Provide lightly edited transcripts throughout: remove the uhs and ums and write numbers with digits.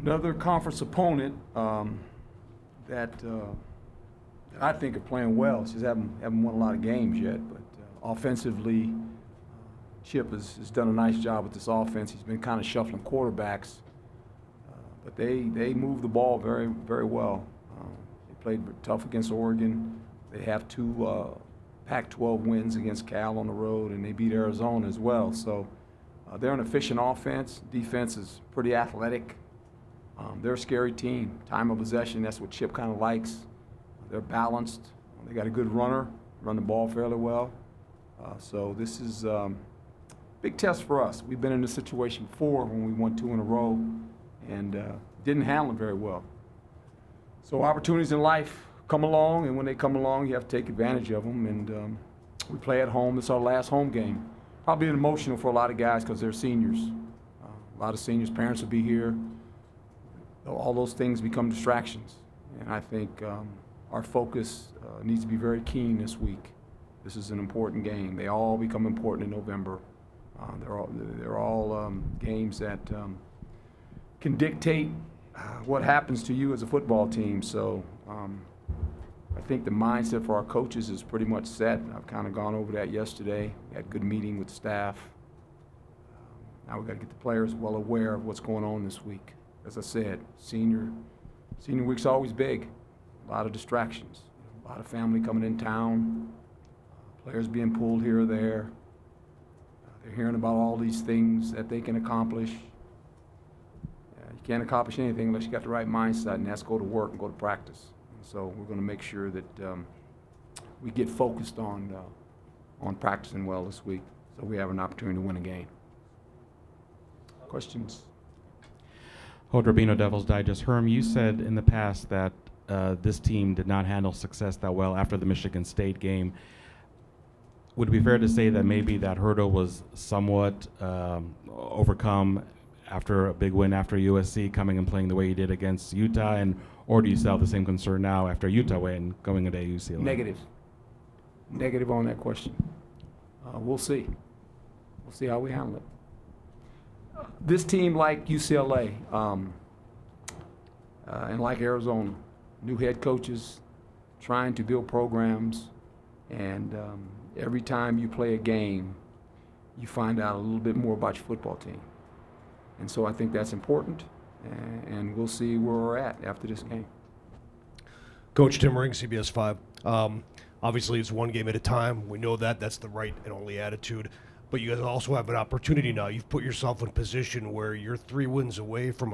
Another conference opponent that I think are playing well. Just haven't won a lot of games yet, but offensively, Chip has done a nice job with this offense. He's been kind of shuffling quarterbacks, but they move the ball very, very well. They played tough against Oregon. They have two Pac-12 wins against Cal on the road, and they beat Arizona as well. So they're an efficient offense. Defense is pretty athletic. They're a scary team. Time of possession, that's what Chip kind of likes. They're balanced. They got a good runner, run the ball fairly well. So this is a big test for us. We've been in this situation before when we won 2 in a row and didn't handle it very well. So opportunities in life come along, and when they come along, you have to take advantage of them. And we play at home. It's our last home game. Probably emotional for a lot of guys because they're seniors. A lot of seniors' parents will be here. All those things become distractions. And I think our focus needs to be very keen this week. This is an important game. They all become important in November. They're all games that can dictate what happens to you as a football team. So I think the mindset for our coaches is pretty much set. I've kind of gone over that yesterday. We had a good meeting with staff. Now we've got to get the players well aware of what's going on this week. As I said, senior week's always big. A lot of distractions. A lot of family coming in town. Players being pulled here or there. They're hearing about all these things that they can accomplish. You can't accomplish anything unless you got the right mindset, and that's go to work and go to practice. And so we're going to make sure that we get focused on practicing well this week, so we have an opportunity to win a game. Questions? Hold Rabino, Devil's Digest. Herm, you said in the past that this team did not handle success that well after the Michigan State game. Would it be fair to say that maybe that hurdle was somewhat overcome after a big win after USC coming and playing the way you did against Utah, or do you still have the same concern now after Utah win going into UCLA? Negative on that question. We'll see. We'll see how we handle it. This team, like UCLA and like Arizona, new head coaches trying to build programs, and every time you play a game, you find out a little bit more about your football team. And so I think that's important, and we'll see where we're at after this game. Coach Tim Ring, CBS 5. Obviously, it's one game at a time. We know that. That's the right and only attitude. But you guys also have an opportunity now. You've put yourself in a position where you're 3 wins away from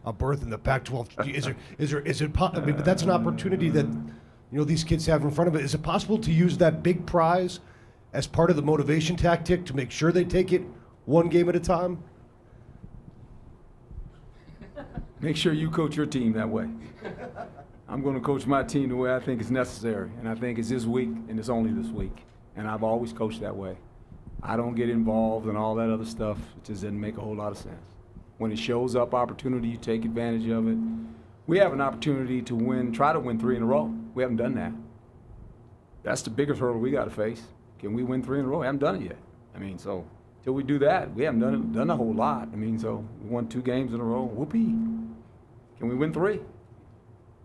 a berth in the Pac-12. I mean, but that's an opportunity that these kids have in front of it. Is it possible to use that big prize as part of the motivation tactic to make sure they take it one game at a time? Make sure you coach your team that way. I'm going to coach my team the way I think is necessary, and I think it's this week, and it's only this week. And I've always coached that way. I don't get involved in all that other stuff. It just doesn't make a whole lot of sense. When it shows up opportunity, you take advantage of it. We have an opportunity to try to win 3 in a row. We haven't done that. That's the biggest hurdle we got to face. Can we win 3 in a row? We haven't done it yet. I mean, so till we do that, we haven't done a whole lot. I mean, so we won 2 games in a row. Whoopee. Can we win 3?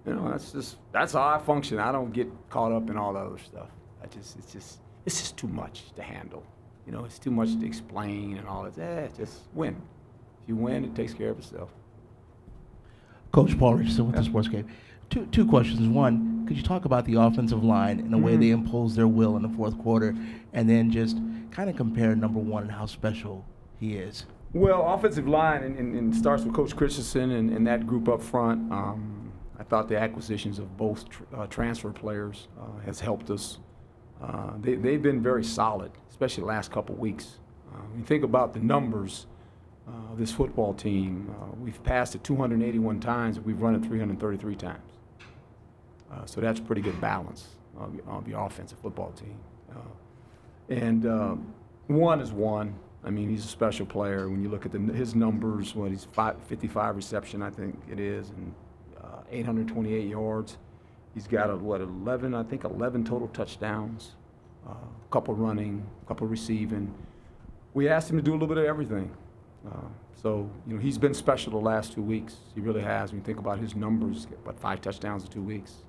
That's how I function. I don't get caught up in all that other stuff. It's just too much to handle. It's too much to explain and all that. Just win. If you win, it takes care of itself. Coach Paul Richardson with the Sports Game. Two questions. One, could you talk about the offensive line and the way they imposed their will in the fourth quarter, and then just kind of compare number 1 and how special he is? Well, offensive line, and starts with Coach Christensen and that group up front. I thought the acquisitions of both transfer players has helped us. They've been very solid, especially the last couple weeks. When you think about the numbers of this football team, we've passed it 281 times, and we've run it 333 times. So that's a pretty good balance of the offensive football team. And 1 is 1. I mean, he's a special player. When you look at his numbers, he's 55 reception, I think it is, and 828 yards. He's got 11 total touchdowns, a couple running, a couple receiving. We asked him to do a little bit of everything. So, you know, he's been special the last 2 weeks. He really has. When you think about his numbers, about 5 touchdowns in 2 weeks.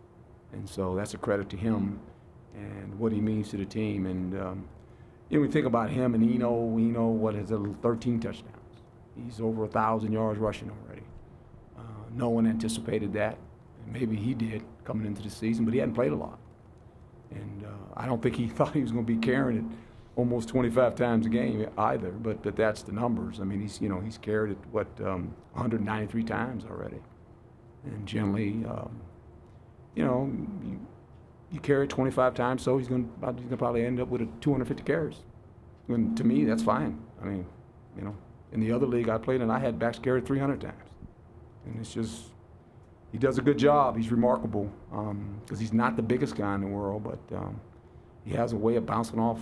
And so that's a credit to him and what he means to the team. And, you know, we think about him and Eno, what is it, 13 touchdowns. He's over 1,000 yards rushing already. No one anticipated that. Maybe he did coming into the season, but he hadn't played a lot. And I don't think he thought he was going to be carrying it almost 25 times a game either, but that's the numbers. I mean, he's carried it, 193 times already. And generally, you carry it 25 times, so he's going to probably end up with 250 carries. And to me, that's fine. I mean, you know, in the other league I played in, I had backs carried 300 times. And it's just, he does a good job. He's remarkable because he's not the biggest guy in the world, but he has a way of bouncing off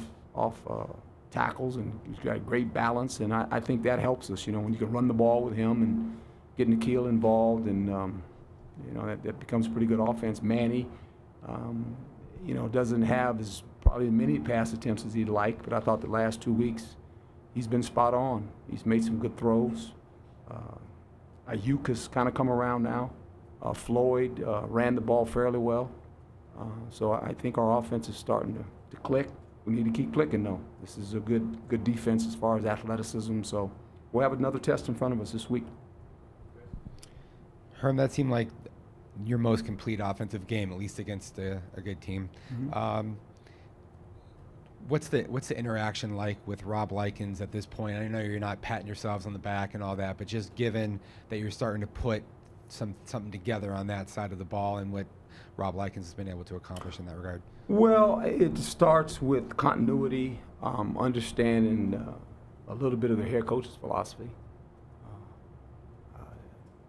tackles, and he's got great balance, and I think that helps us, you know, when you can run the ball with him and getting Nikhil involved, and, you know, that becomes pretty good offense. Manny, you know, doesn't have as probably many pass attempts as he'd like, but I thought the last 2 weeks he's been spot on. He's made some good throws. Ayuk has kind of come around now. Floyd ran the ball fairly well. So I think our offense is starting to click. We need to keep clicking, though. This is a good defense as far as athleticism. So we'll have another test in front of us this week. Herm, that seemed like your most complete offensive game, at least against a good team. Mm-hmm. What's the interaction like with Rob Likens at this point? I know you're not patting yourselves on the back and all that, but just given that you're starting to put something together on that side of the ball and what Rob Likens has been able to accomplish in that regard. Well, it starts with continuity, understanding a little bit of the head coach's philosophy,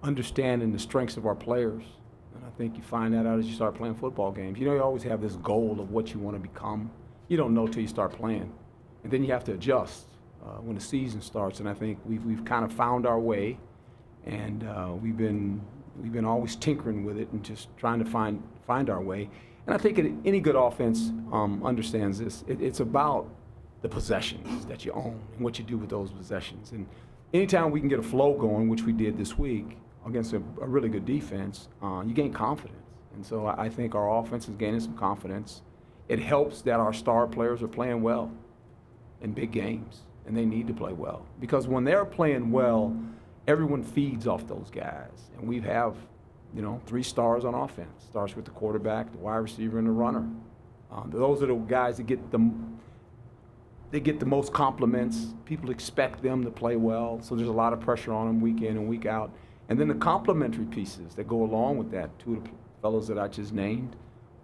understanding the strengths of our players. And I think you find that out as you start playing football games. You know, you always have this goal of what you want to become. You don't know till you start playing. And then you have to adjust when the season starts. And I think we've kind of found our way, and we've been always tinkering with it and just trying to find our way. And I think any good offense understands this. It's about the possessions that you own and what you do with those possessions. And anytime we can get a flow going, which we did this week against a really good defense, you gain confidence. And so I think our offense is gaining some confidence. It helps that our star players are playing well in big games, and they need to play well. Because when they're playing well, everyone feeds off those guys. And we have, you know, 3 stars on offense. Starts with the quarterback, the wide receiver, and the runner. Those are the guys that get the most compliments. People expect them to play well, so there's a lot of pressure on them week in and week out. And then the complementary pieces that go along with that, 2 of the fellows that I just named,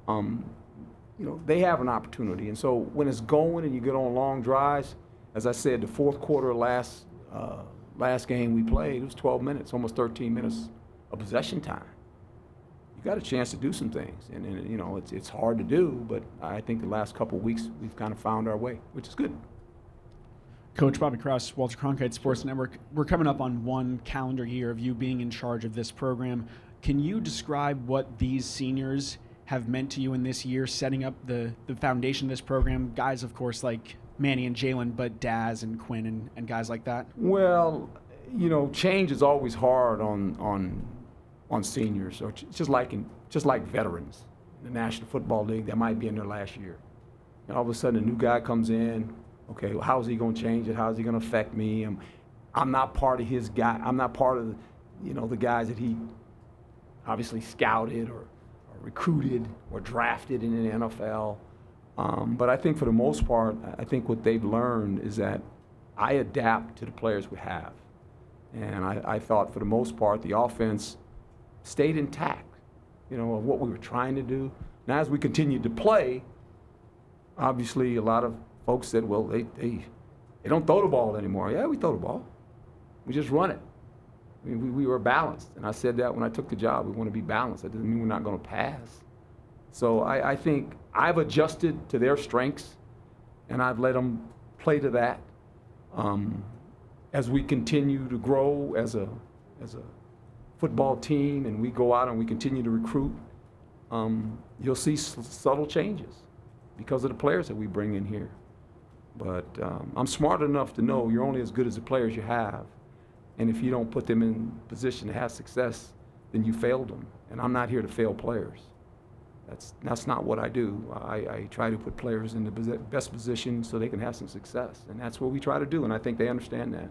you know, they have an opportunity. And so when it's going and you get on long drives, as I said, the fourth quarter last game we played, it was 12 minutes, almost 13 minutes of possession time. You got a chance to do some things, and you know, it's hard to do, but I think the last couple of weeks we've kind of found our way, which is good. Coach Bobby Kraus, Walter Cronkite Sports Network. We're coming up on 1 calendar year of you being in charge of this program. Can you describe what these seniors have meant to you in this year, setting up the foundation of this program? Guys, of course, like Manny and Jalen, but Daz and Quinn and guys like that. Well, you know, change is always hard on seniors, or just like veterans in the National Football League that might be in their last year. And all of a sudden, a new guy comes in. Okay, well, how is he going to change it? How is he going to affect me? I'm not part of his guy. I'm not part of the guys that he obviously scouted or recruited or drafted in the NFL. But I think for the most part, I think what they've learned is that I adapt to the players we have. And I thought for the most part, the offense stayed intact, you know, of what we were trying to do. Now, as we continued to play, obviously a lot of folks said, well, they don't throw the ball anymore. Yeah, we throw the ball. We just run it. I mean, we were balanced. And I said that when I took the job. We want to be balanced. That doesn't mean we're not going to pass. So I think I've adjusted to their strengths, and I've let them play to that. As we continue to grow as a football team and we go out and we continue to recruit, you'll see subtle changes because of the players that we bring in here. But I'm smart enough to know you're only as good as the players you have. And if you don't put them in position to have success, then you failed them. And I'm not here to fail players. That's not what I do. I try to put players in the best position so they can have some success. And that's what we try to do, and I think they understand that.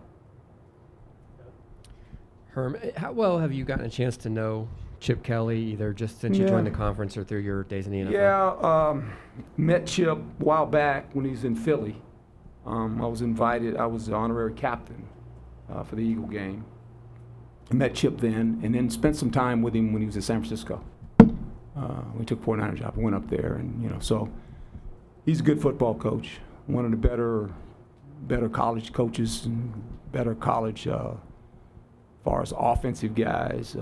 Herm, how well have you gotten a chance to know Chip Kelly, either just since you joined the conference or through your days in the NFL? Yeah, met Chip a while back when he was in Philly. I was invited. I was the honorary captain for the Eagle game. I met Chip then, and then spent some time with him when he was in San Francisco. We took 49er job and went up there, and so he's a good football coach. One of the better college coaches and better college as far as offensive guys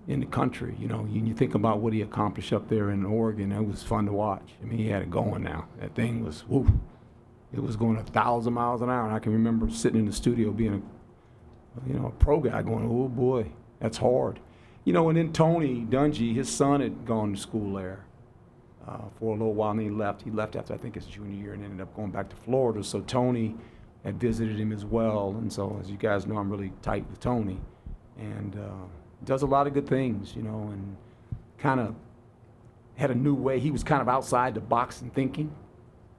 in the country. You think about what he accomplished up there in Oregon. It was fun to watch. I mean, he had it going now. That thing was, woo. It was going 1,000 miles an hour. And I can remember sitting in the studio being a pro guy going, oh boy, that's hard. And then Tony Dungy, his son had gone to school there for a little while, and he left. He left after, I think, his junior year and ended up going back to Florida. So Tony had visited him as well. And so, as you guys know, I'm really tight with Tony. And does a lot of good things, and kind of had a new way. He was kind of outside the box in thinking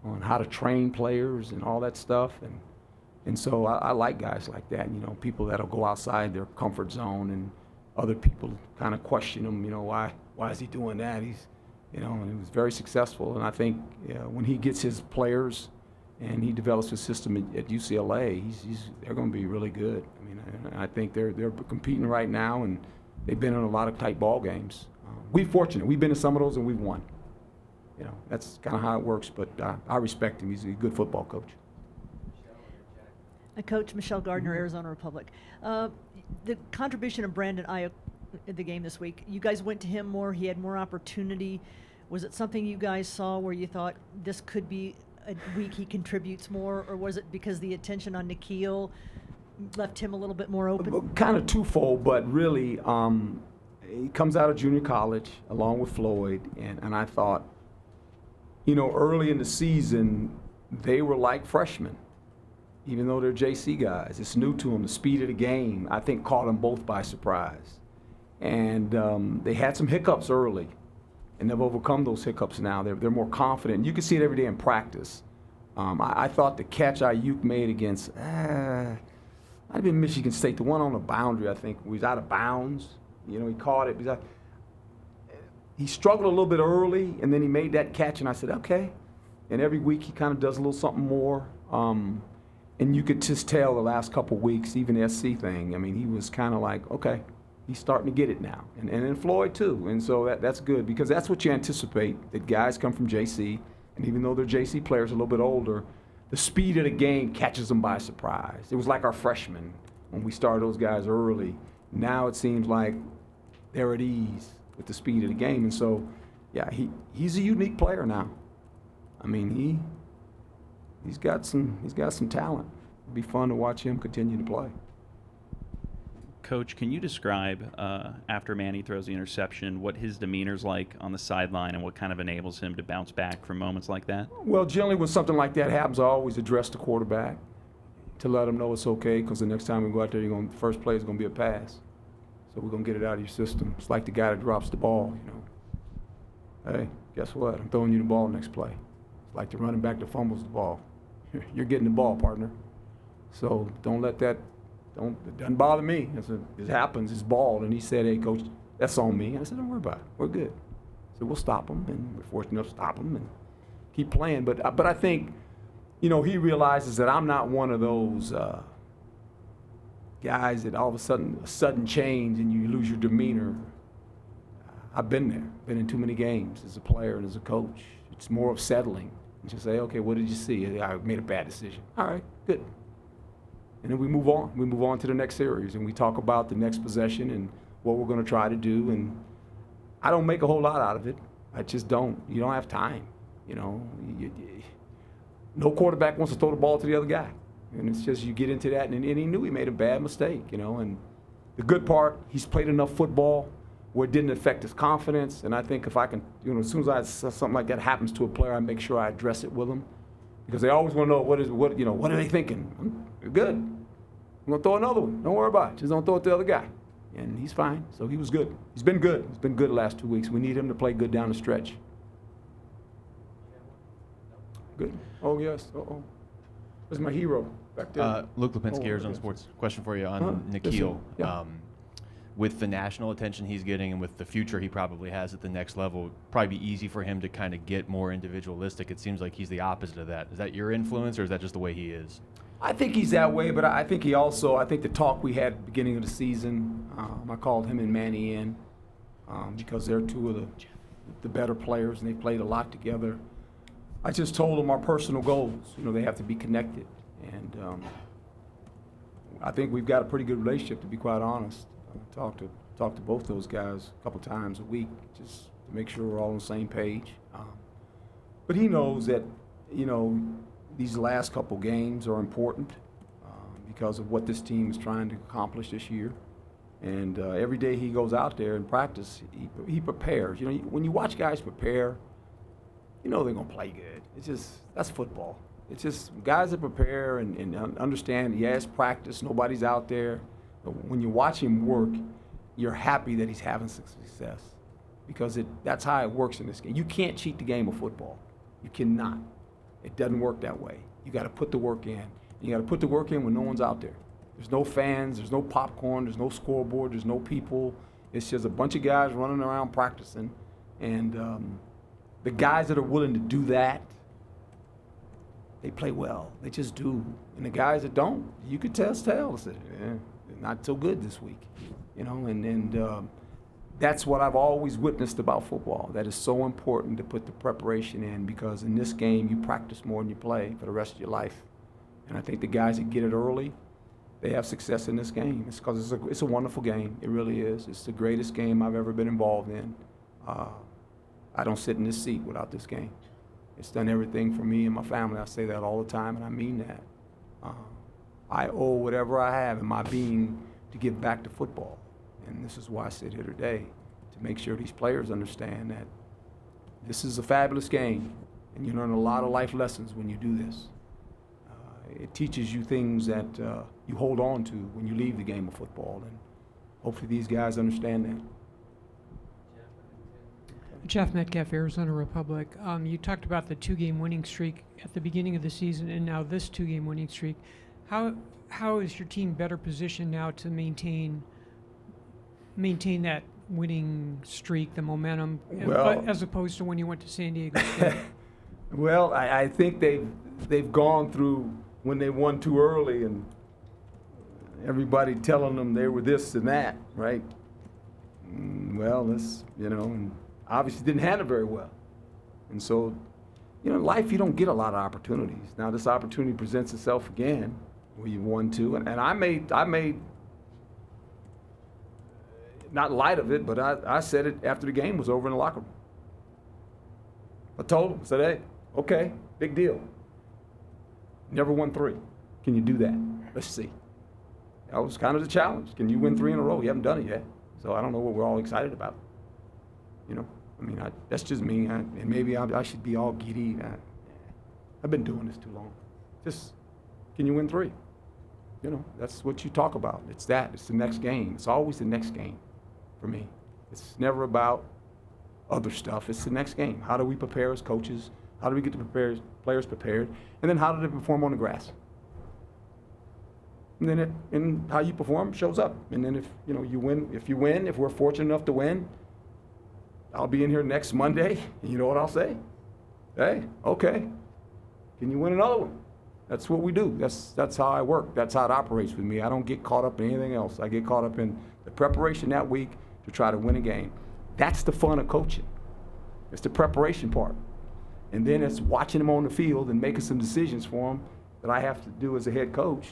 on how to train players and all that stuff. And so I like guys like that, people that'll go outside their comfort zone, and other people kind of question him, why is he doing that? He's, and he was very successful. And I think when he gets his players and he develops a system at UCLA, they're going to be really good. I mean, I think they're competing right now, and they've been in a lot of tight ball games. We're fortunate. We've been in some of those, and we've won. That's kind of how it works. But I respect him. He's a good football coach. Coach Michelle Gardner, Arizona Republic. The contribution of Brandon Ayuk in the game this week, you guys went to him more. He had more opportunity. Was it something you guys saw where you thought this could be a week he contributes more, or was it because the attention on Nikhil left him a little bit more open? Kind of twofold, but really, he comes out of junior college along with Floyd, and I thought, early in the season, they were like freshmen. Even though they're JC guys, it's new to them. The speed of the game, I think, caught them both by surprise. And they had some hiccups early, and they've overcome those hiccups now. They're more confident. You can see it every day in practice. I thought the catch Ayuk made against, I'd been Michigan State, the one on the boundary, I think, was out of bounds. He caught it. He struggled a little bit early, and then he made that catch, and I said, okay. And every week he kind of does a little something more. And you could just tell the last couple weeks, even the SC thing, I mean, he was kind of like, okay, he's starting to get it now. And then Floyd, too. And so that's good, because that's what you anticipate, that guys come from JC, and even though they're JC players a little bit older, the speed of the game catches them by surprise. It was like our freshmen when we started those guys early. Now it seems like they're at ease with the speed of the game. And so, yeah, he's a unique player now. I mean, He's got some talent. It'll be fun to watch him continue to play. Coach, can you describe, after Manny throws the interception, what his demeanor's like on the sideline and what kind of enables him to bounce back from moments like that? Well, generally when something like that happens, I always address the quarterback to let him know it's okay, because the next time we go out there, the first play is going to be a pass. So we're going to get it out of your system. It's like the guy that drops the ball, Hey, guess what? I'm throwing you the ball next play. It's like the running back that fumbles the ball. You're getting the ball, partner. So don't let that, it doesn't bother me. It happens, it's ball. And he said, hey, Coach, that's on me. And I said, don't worry about it. We're good. So we'll stop him, and we're fortunate enough to stop him and keep playing. But I think, he realizes that I'm not one of those guys that all of a sudden change and you lose your demeanor. I've been there, been in too many games as a player and as a coach. It's more of settling. And just say, okay, what did you see? I made a bad decision. All right, good. And then we move on. We move on to the next series, and we talk about the next possession and what we're going to try to do. And I don't make a whole lot out of it. I just don't. You don't have time. No quarterback wants to throw the ball to the other guy. And it's just you get into that, and he knew he made a bad mistake, And the good part, he's played enough football where it didn't affect his confidence. And I think if I can, as soon as something like that happens to a player, I make sure I address it with them, because they always want to know what are they thinking. They're good. I'm going to throw another one. Don't worry about it. Just don't throw it to the other guy. And he's fine. So he was good. He's been good. He's been good the last 2 weeks. We need him to play good down the stretch. Good. Oh, yes. Uh-oh. Where's my hero back there? Luke Lipinski, Oh, Arizona yes. Sports. Question for you on Huh? Nikhil. Yes, sir. Yeah. With the national attention he's getting and with the future he probably has at the next level, it'd probably be easy for him to kind of get more individualistic. It seems like he's the opposite of that. Is that your influence, or is that just the way he is? I think he's that way, but I think he also, I think the talk we had at the beginning of the season, I called him and Manny in because they're two of the better players and they played a lot together. I just told them our personal goals. You know, they have to be connected. And I think we've got a pretty good relationship, to be quite honest. I talk to both those guys a couple times a week just to make sure we're all on the same page. But he knows that, you know, these last couple games are important because of what this team is trying to accomplish this year. And every day he goes out there and practice, he prepares. You know, when you watch guys prepare, you know they're going to play good. It's just, that's football. It's just guys that prepare and understand, yes, practice, nobody's out there. But when you watch him work, you're happy that he's having success because that's how it works in this game. You can't cheat the game of football. You cannot. It doesn't work that way. You got to put the work in. You got to put the work in when no one's out there. There's no fans, there's no popcorn, there's no scoreboard, there's no people. It's just a bunch of guys running around practicing. And the guys that are willing to do that, they play well. They just do. And the guys that don't, you could tell, they're not so good this week. You know, and that's what I've always witnessed about football. That is so important to put the preparation in because in this game you practice more than you play for the rest of your life. And I think the guys that get it early, they have success in this game. It's because it's a wonderful game. It really is. It's the greatest game I've ever been involved in. I don't sit in this seat without this game. It's done everything for me and my family. I say that all the time, and I mean that. I owe whatever I have in my being to give back to football. And this is why I sit here today, to make sure these players understand that this is a fabulous game, and you learn a lot of life lessons when you do this. It teaches you things that you hold on to when you leave the game of football, and hopefully these guys understand that. Jeff Metcalf, Arizona Republic. You talked about the two-game winning streak at the beginning of the season and now this two-game winning streak. How is your team better positioned now to maintain that winning streak, the momentum, Well, as opposed to when you went to San Diego State? Well, I think they've gone through when they won too early and everybody telling them they were this and that, right? Well, this, you know, and obviously didn't handle very well. And so, you know, in life you don't get a lot of opportunities. Now this opportunity presents itself again where you've won two, and I made not light of it, but I said it after the game was over in the locker room. I told him, I said, hey, okay, big deal. Never won three. Can you do that? Let's see. That was kind of the challenge. Can you win three in a row? You haven't done it yet. So I don't know what we're all excited about. You know, I mean, that's just me. And maybe I should be all giddy. I've been doing this too long. Just, can you win three? You know, that's what you talk about. It's that. It's the next game. It's always the next game for me. It's never about other stuff. It's the next game. How do we prepare as coaches? How do we get the players prepared? And then how do they perform on the grass? And then and how you perform shows up. And then if you win, if we're fortunate enough to win, I'll be in here next Monday. And you know what I'll say? Hey, okay. Can you win another one? That's what we do. That's how I work. That's how it operates with me. I don't get caught up in anything else. I get caught up in the preparation that week to try to win a game. That's the fun of coaching. It's the preparation part. And then it's watching them on the field and making some decisions for them that I have to do as a head coach.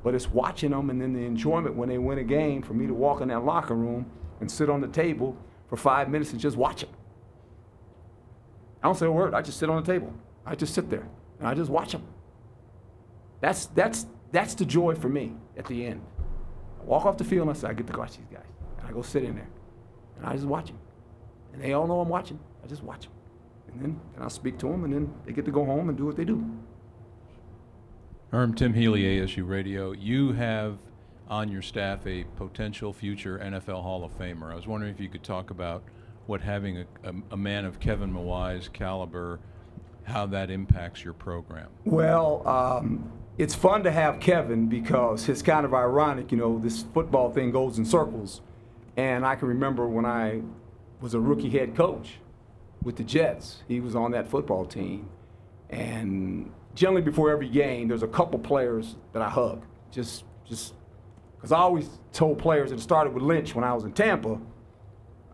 But it's watching them and then the enjoyment when they win a game for me to walk in that locker room and sit on the table for 5 minutes and just watch them. I don't say a word. I just sit on the table. I just sit there and I just watch them. That's the joy for me at the end. I walk off the field and I say, I get to watch these guys. And I go sit in there and I just watch them. And they all know I'm watching. I just watch them. And then I'll speak to them and then they get to go home and do what they do. Herm, Tim Healy, ASU Radio. You have on your staff a potential future NFL Hall of Famer. I was wondering if you could talk about what having a man of Kevin Mawai's caliber, how that impacts your program. Well, it's fun to have Kevin because it's kind of ironic, you know, this football thing goes in circles. And I can remember when I was a rookie head coach with the Jets, he was on that football team. And generally before every game, there's a couple players that I hug. Just because I always told players, and it started with Lynch when I was in Tampa,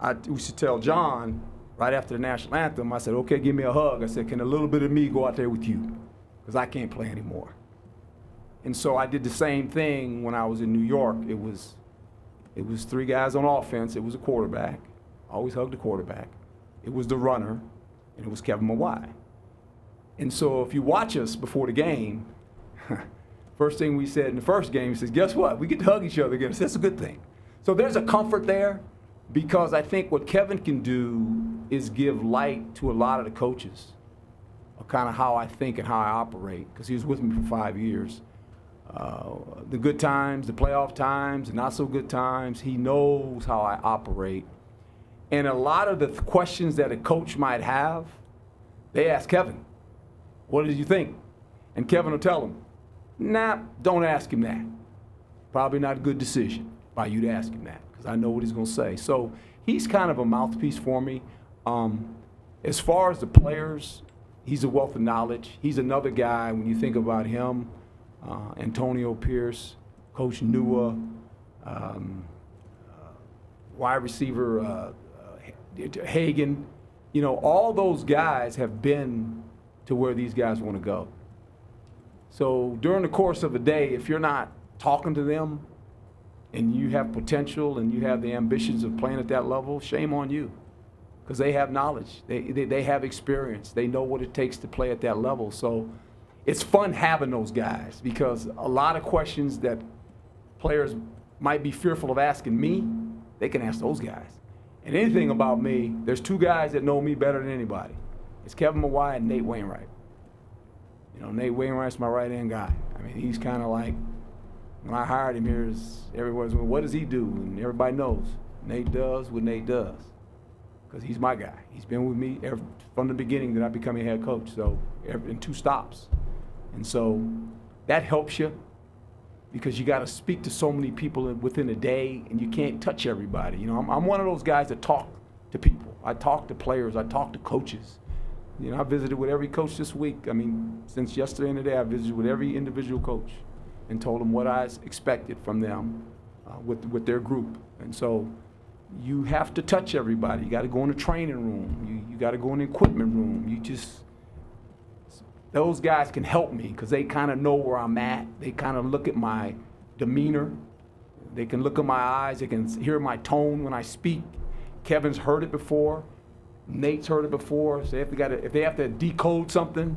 I used to tell John right after the national anthem, I said, okay, give me a hug. I said, can a little bit of me go out there with you? Because I can't play anymore. And so I did the same thing when I was in New York. It was 3 guys on offense. It was a quarterback. I always hugged the quarterback. It was the runner, and it was Kevin Mawai. And so if you watch us before the game, first thing we said in the first game, he says, guess what? We get to hug each other again. That's a good thing. So there's a comfort there because I think what Kevin can do is give light to a lot of the coaches of kind of how I think and how I operate, because he was with me for 5 years. The good times, the playoff times, the not so good times, he knows how I operate. And a lot of the questions that a coach might have, they ask Kevin, what did you think? And Kevin will tell them, nah, don't ask him that. Probably not a good decision by you to ask him that, because I know what he's going to say. So he's kind of a mouthpiece for me. As far as the players, he's a wealth of knowledge. He's another guy, when you think about him, Antonio Pierce, Coach Nua, wide receiver Hagan, you know, all those guys have been to where these guys want to go. So during the course of a day, if you're not talking to them and you have potential and you have the ambitions of playing at that level, shame on you, because they have knowledge. They have experience. They know what it takes to play at that level. So it's fun having those guys, because a lot of questions that players might be fearful of asking me, they can ask those guys. And anything about me, there's 2 guys that know me better than anybody. It's Kevin Mawai and Nate Wainwright. You know, Nate Wainwright's my right-hand guy. I mean, he's kind of like, when I hired him here, everyone's going, what does he do? And everybody knows. Nate does what Nate does, because he's my guy. He's been with me from the beginning that I became a head coach, so in 2 stops. And so that helps you, because you got to speak to so many people within a day, and you can't touch everybody. You know, I'm one of those guys that talk to people. I talk to players. I talk to coaches. You know, I visited with every coach this week. I mean, since yesterday and today, I visited with every individual coach and told them what I expected from them with their group. And so you have to touch everybody. You got to go in the training room. You got to go in the equipment room. Those guys can help me because they kind of know where I'm at. They kind of look at my demeanor. They can look at my eyes. They can hear my tone when I speak. Kevin's heard it before. Nate's heard it before. So if they have to decode something,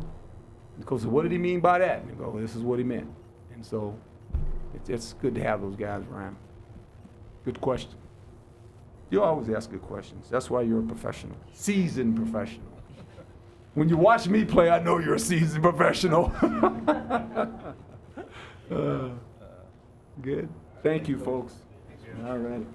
the coach says, what did he mean by that? And they go, this is what he meant. And so it's good to have those guys around. Good question. You always ask good questions. That's why you're a professional, seasoned professional. When you watch me play, I know you're a seasoned professional. Good. Thank you, folks. All right.